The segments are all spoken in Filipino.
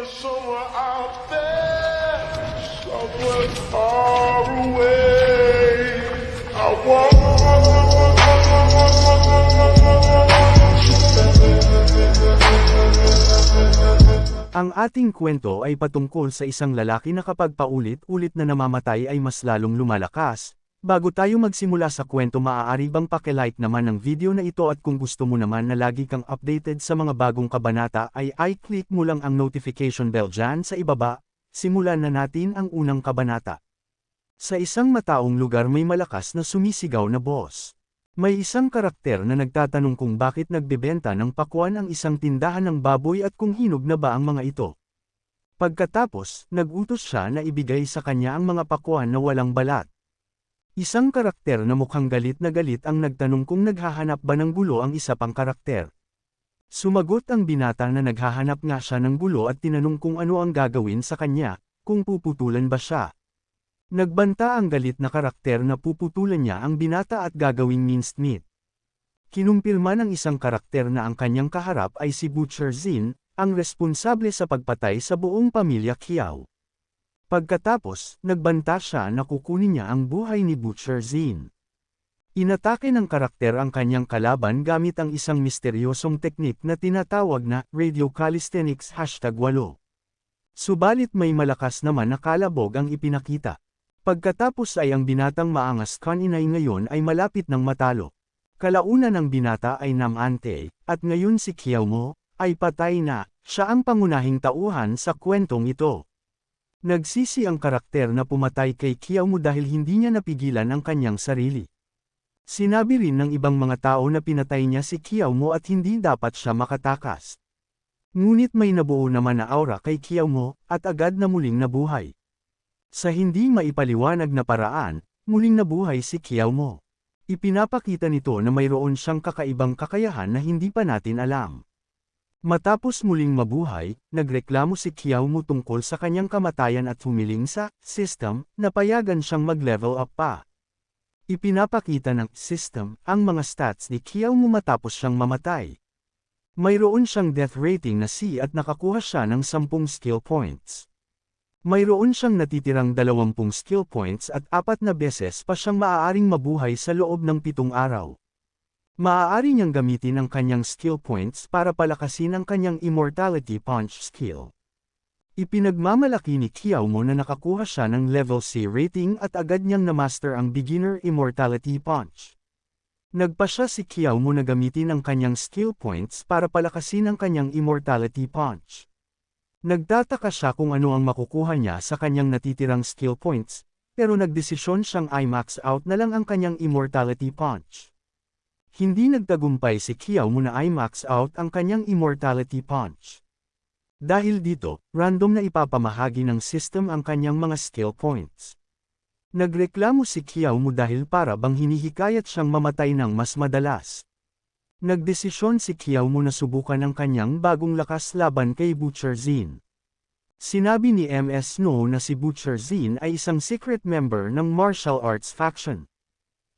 somewhere out there, somewhere far away. I want Ang ating kwento ay patungkol sa isang lalaki na kapag paulit-ulit na namamatay ay mas lalong lumalakas. Bago tayo magsimula sa kwento, maaari bang pakilike naman ng video na ito, at kung gusto mo naman na lagi kang updated sa mga bagong kabanata ay i-click mo lang ang notification bell dyan sa ibaba. Simulan na natin ang unang kabanata. Sa isang mataong lugar may malakas na sumisigaw na boss. May isang karakter na nagtatanong kung bakit nagbebenta ng pakwan ang isang tindahan ng baboy at kung hinog na ba ang mga ito. Pagkatapos, nag-utos siya na ibigay sa kanya ang mga pakwan na walang balat. Isang karakter na mukhang galit na galit ang nagtanong kung naghahanap ba ng gulo ang isa pang karakter. Sumagot ang binata na naghahanap nga siya ng gulo at tinanong kung ano ang gagawin sa kanya, kung puputulan ba siya. Nagbanta ang galit na karakter na puputulan niya ang binata at gagawing minced meat. Kinumpirma ng isang karakter na ang kanyang kaharap ay si Butcher Zin, ang responsable sa pagpatay sa buong pamilya Kiao. Pagkatapos, nagbanta siya na kukunin niya ang buhay ni Butcher Zin. Inatake ng karakter ang kanyang kalaban gamit ang isang misteryosong teknik na tinatawag na Radio Calisthenics #8. Subalit may malakas naman na kalabog ang ipinakita. Pagkatapos ay ang binatang maangas kaninay ngayon ay malapit ng matalo. Kalaunan ng binata ay namante, at ngayon si Kiao Mo ay patay na. Siya ang pangunahing tauhan sa kwentong ito. Nagsisi ang karakter na pumatay kay Kiao Mo dahil hindi niya napigilan ang kanyang sarili. Sinabi rin ng ibang mga tao na pinatay niya si Kiao Mo at hindi dapat siya makatakas. Ngunit may nabuo naman na aura kay Kiao Mo, at agad na muling nabuhay. Sa hindi maipaliwanag na paraan, muling nabuhay si Kiao Mo. Ipinapakita nito na mayroon siyang kakaibang kakayahan na hindi pa natin alam. Matapos muling mabuhay, nagreklamo si Kiao Mo tungkol sa kanyang kamatayan at humiling sa system na payagan siyang mag-level up pa. Ipinapakita ng system ang mga stats ni Kiao Mo matapos siyang mamatay. Mayroon siyang death rating na C at nakakuha siya ng 10 skill points. Mayroon siyang natitirang 20 skill points at 4 na beses pa siyang maaaring mabuhay sa loob ng 7 araw. Maaari niyang gamitin ang kanyang skill points para palakasin ang kanyang Immortality Punch skill. Ipinagmamalaki ni Kiao Mo na nakakuha siya ng level C rating at agad niyang na-master ang Beginner Immortality Punch. Nagpa siya si Kiao Mo na gamitin ang kanyang skill points para palakasin ang kanyang Immortality Punch. Nagtataka siya kung ano ang makukuha niya sa kanyang natitirang skill points, pero nagdesisyon siyang i-max out na lang ang kanyang Immortality Punch. Hindi nagtagumpay si Kiao Mo na i-max out ang kanyang Immortality Punch. Dahil dito, random na ipapamahagi ng system ang kanyang mga skill points. Nagreklamo si Kiao Mo dahil para bang hinihikayat siyang mamatay ng mas madalas. Nagdesisyon si Kiao Mo na subukan ang kanyang bagong lakas laban kay Butcher Zin. Sinabi ni MS No na si Butcher Zin ay isang secret member ng martial arts faction.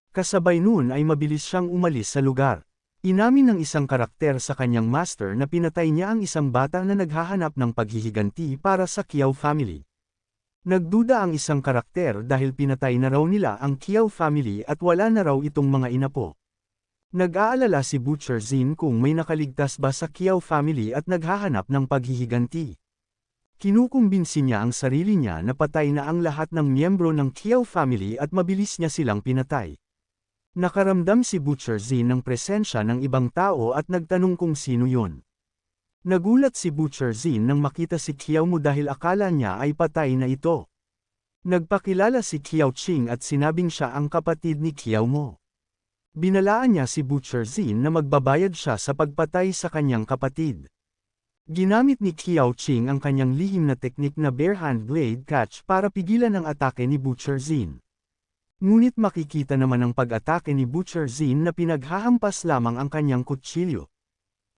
Kasabay nun ay mabilis siyang umalis sa lugar. Inamin ng isang karakter sa kanyang master na pinatay niya ang isang bata na naghahanap ng paghihiganti para sa Kiao family. Nagduda ang isang karakter dahil pinatay na raw nila ang Kiao family at wala na raw itong mga inapo. Nag-aalala si Butcher Zin kung may nakaligtas ba sa Kiao family at naghahanap ng paghihiganti. Kinukumbinsi niya ang sarili niya na patay na ang lahat ng miyembro ng Kiao family at mabilis niya silang pinatay. Nakaramdam si Butcher Zin ng presensya ng ibang tao at nagtanong kung sino yun. Nagulat si Butcher Zin nang makita si Kiao Mo dahil akala niya ay patay na ito. Nagpakilala si Kiao Ching at sinabing siya ang kapatid ni Kiao Mo. Binalaan niya si Butcher Zin na magbabayad siya sa pagpatay sa kanyang kapatid. Ginamit ni Kiao Ching ang kanyang lihim na teknik na bare hand blade catch para pigilan ang atake ni Butcher Zin. Ngunit makikita naman ang pag-atake ni Butcher Zin na pinaghahampas lamang ang kanyang kutsilyo.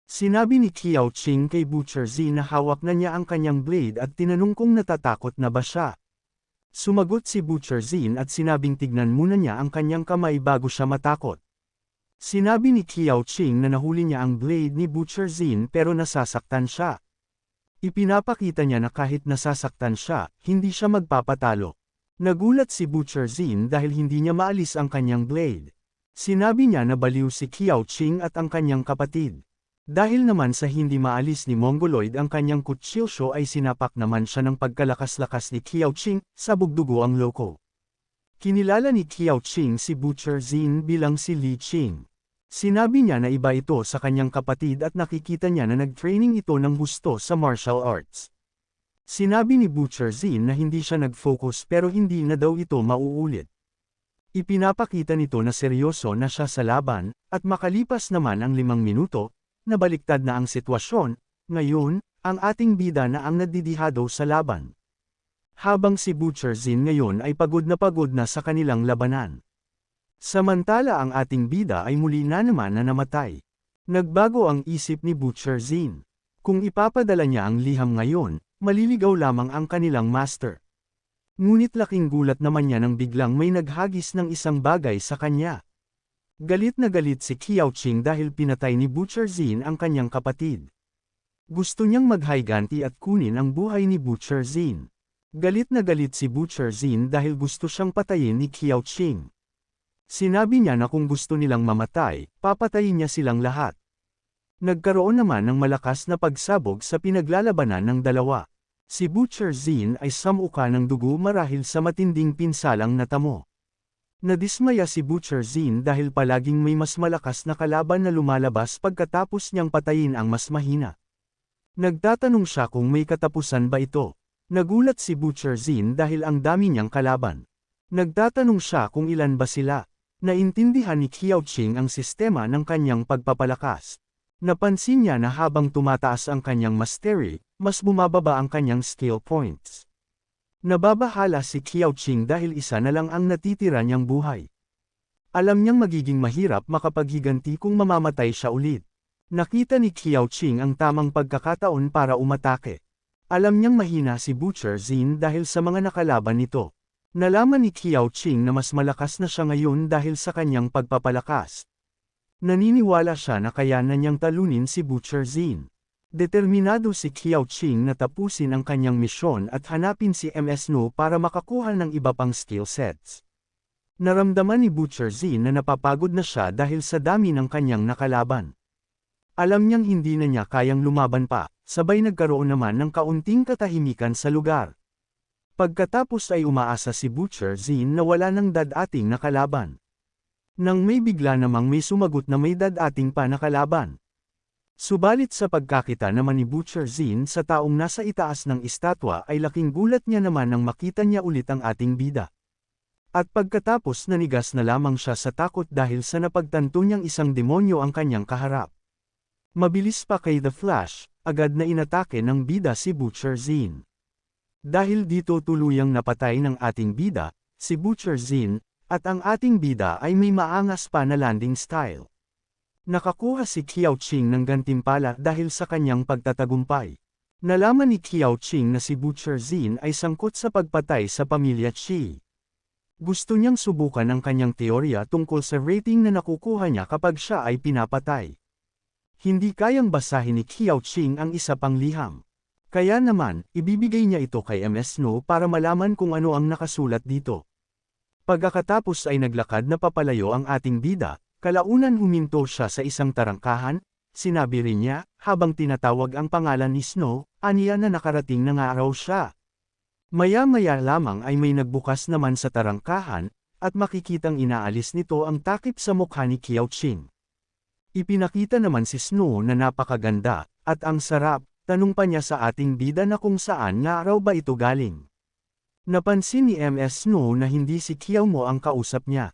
Sinabi ni Kiao Ching kay Butcher Zin na hawak na niya ang kanyang blade at tinanong kung natatakot na ba siya. Sumagot si Butcher Zin at sinabing tignan muna niya ang kanyang kamay bago siya matakot. Sinabi ni Kiao Ching na nahuli niya ang blade ni Butcher Zin pero nasasaktan siya. Ipinapakita niya na kahit nasasaktan siya, hindi siya magpapatalo. Nagulat si Butcher Zin dahil hindi niya maalis ang kanyang blade. Sinabi niya na baliw si Qiao Qing at ang kanyang kapatid. Dahil naman sa hindi maalis ni Mongoloid ang kanyang kutsilyo ay sinapak naman siya ng pagkalakas-lakas ni Qiao Qing, sabog dugo ang loko. Kinilala ni Qiao Qing si Butcher Zin bilang si Li Qing. Sinabi niya na iba ito sa kanyang kapatid at nakikita niya na nag-training ito ng husto sa martial arts. Sinabi ni Butcher Zin na hindi siya nag-focus pero hindi na daw ito mauulit. Ipinapakita nito na seryoso na siya sa laban, at makalipas naman ang 5 minuto, nabaliktad na ang sitwasyon. Ngayon, ang ating bida na ang nadidihado sa laban. Habang si Butcher Zin ngayon ay pagod na sa kanilang labanan. Samantala ang ating bida ay muli na naman na namatay. Nagbago ang isip ni Butcher Zin. Kung ipapadala niya ang liham ngayon, maliligaw lamang ang kanilang master. Ngunit laking gulat naman niya nang biglang may naghagis ng isang bagay sa kanya. Galit na galit si Qiao Qing dahil pinatay ni Butcher Zin ang kanyang kapatid. Gusto niyang maghayganti at kunin ang buhay ni Butcher Zin. Galit na galit si Butcher Zin dahil gusto siyang patayin ni Qiao Qing. Sinabi niya na kung gusto nilang mamatay, papatayin niya silang lahat. Nagkaroon naman ng malakas na pagsabog sa pinaglalabanan ng dalawa. Si Butcher Zin ay samuka ng dugo marahil sa matinding pinsalang natamo. Nadismaya si Butcher Zin dahil palaging may mas malakas na kalaban na lumalabas pagkatapos niyang patayin ang mas mahina. Nagtatanong siya kung may katapusan ba ito. Nagulat si Butcher Zin dahil ang dami niyang kalaban. Nagtatanong siya kung ilan ba sila. Naintindihan ni Qiao Qing ang sistema ng kanyang pagpapalakas. Napansin niya na habang tumataas ang kanyang mastery, mas bumababa ang kanyang skill points. Nababahala si Qiao Qing dahil isa na lang ang natitira niyang buhay. Alam niyang magiging mahirap makapaghiganti kung mamamatay siya ulit. Nakita ni Qiao Qing ang tamang pagkakataon para umatake. Alam niyang mahina si Butcher Zin dahil sa mga nakalaban nito. Nalaman ni Qiao Qing na mas malakas na siya ngayon dahil sa kanyang pagpapalakas. Naniniwala siya na kayanan niyang talunin si Butcher Zin. Determinado si Qiao Qing na tapusin ang kanyang misyon at hanapin si MS No para makakuha ng iba pang skill sets. Naramdaman ni Butcher Zin na napapagod na siya dahil sa dami ng kanyang nakalaban. Alam niyang hindi na niya kayang lumaban pa, sabay nagkaroon naman ng kaunting katahimikan sa lugar. Pagkatapos ay umaasa si Butcher Zin na wala nang dadating na kalaban. Nang may bigla namang may sumagot na may dadating pa na kalaban. Subalit sa pagkakita naman ni Butcher Zin sa taong nasa itaas ng estatwa ay laking gulat niya naman nang makita niya ulit ang ating bida. At pagkatapos nanigas na lamang siya sa takot dahil sa napagtanto niyang isang demonyo ang kanyang kaharap. Mabilis pa kay The Flash, agad na inatake ng bida si Butcher Zin. Dahil dito tuluyang napatay ng ating bida, si Butcher Zin, at ang ating bida ay may maangas pa na landing style. Nakakuha si Qiao Qing ng gantimpala dahil sa kanyang pagtatagumpay. Nalaman ni Qiao Qing na si Butcher Zin ay sangkot sa pagpatay sa pamilya Qi. Gusto niyang subukan ang kanyang teorya tungkol sa rating na nakukuha niya kapag siya ay pinapatay. Hindi kayang basahin ni Qiao Qing ang isa pang liham. Kaya naman, ibibigay niya ito kay MS No para malaman kung ano ang nakasulat dito. Pagkatapos ay naglakad na papalayo ang ating bida, kalaunan huminto siya sa isang tarangkahan, sinabi rin niya, habang tinatawag ang pangalan ni Snow, aniya na nakarating na nga raw siya. Maya-maya lamang ay may nagbukas naman sa tarangkahan, at makikitang inaalis nito ang takip sa mukha ni Qiao Qing. Ipinakita naman si Snow na napakaganda, at ang sarap, tanong pa niya sa ating bida na kung saan nga raw ba ito galing. Napansin ni MS Snow na hindi si Qiao Mo ang kausap niya.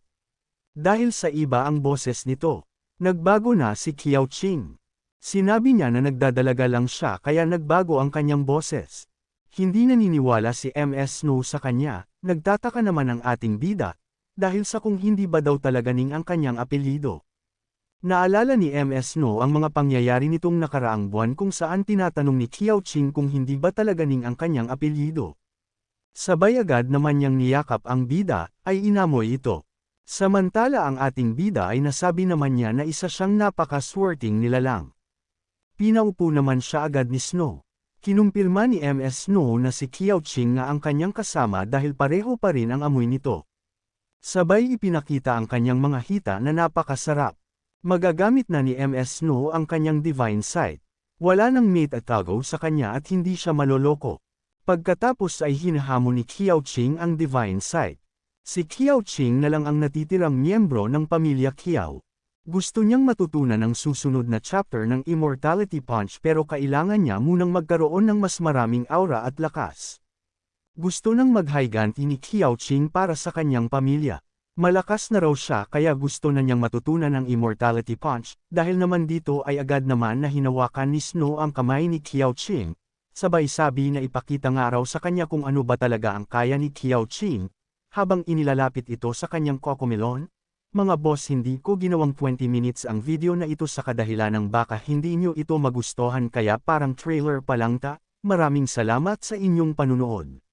Dahil sa iba ang boses nito, nagbago na si Qiao Qing. Sinabi niya na nagdadalaga lang siya kaya nagbago ang kanyang boses. Hindi naniniwala si MS Snow sa kanya, nagtataka naman ang ating bida, dahil sa kung hindi ba daw talaga Ning ang kanyang apelyido. Naalala ni MS No ang mga pangyayari nitong nakaraang buwan kung saan tinatanong ni Qiao Qing kung hindi ba talaga Ning ang kanyang apelyido. Sabay agad naman niyang niyakap ang bida, ay inamoy ito. Samantala ang ating bida ay nasabi naman niya na isa siyang napaka-swerting nilalang. Pinaupo naman siya agad ni Snow. Kinumpirma ni MS Snow na si Qiao Qing nga ang kanyang kasama dahil pareho pa rin ang amoy nito. Sabay ipinakita ang kanyang mga hita na napakasarap. Magagamit na ni MS Snow ang kanyang divine sight. Wala nang mate at tago sa kanya at hindi siya maloloko. Pagkatapos ay hinahamon ni Qiao Qing ang divine sight. Si Qiao Qing na lang ang natitirang miyembro ng pamilya Qiao. Gusto niyang matutunan ang susunod na chapter ng Immortality Punch pero kailangan niya munang magkaroon ng mas maraming aura at lakas. Gusto nang maghiganti ni Qiao Qing para sa kanyang pamilya. Malakas na raw siya kaya gusto na niyang matutunan ang Immortality Punch, dahil naman dito ay agad naman na hinawakan ni Snow ang kamay ni Qiao Qing. Sabay sabi na ipakita nga raw sa kanya kung ano ba talaga ang kaya ni Qiao Qing, habang inilalapit ito sa kanyang Cocomelon. Mga boss, hindi ko ginawang 20 minutes ang video na ito sa kadahilan ng baka hindi nyo ito magustuhan kaya parang trailer pa lang ta. Maraming salamat sa inyong panunood.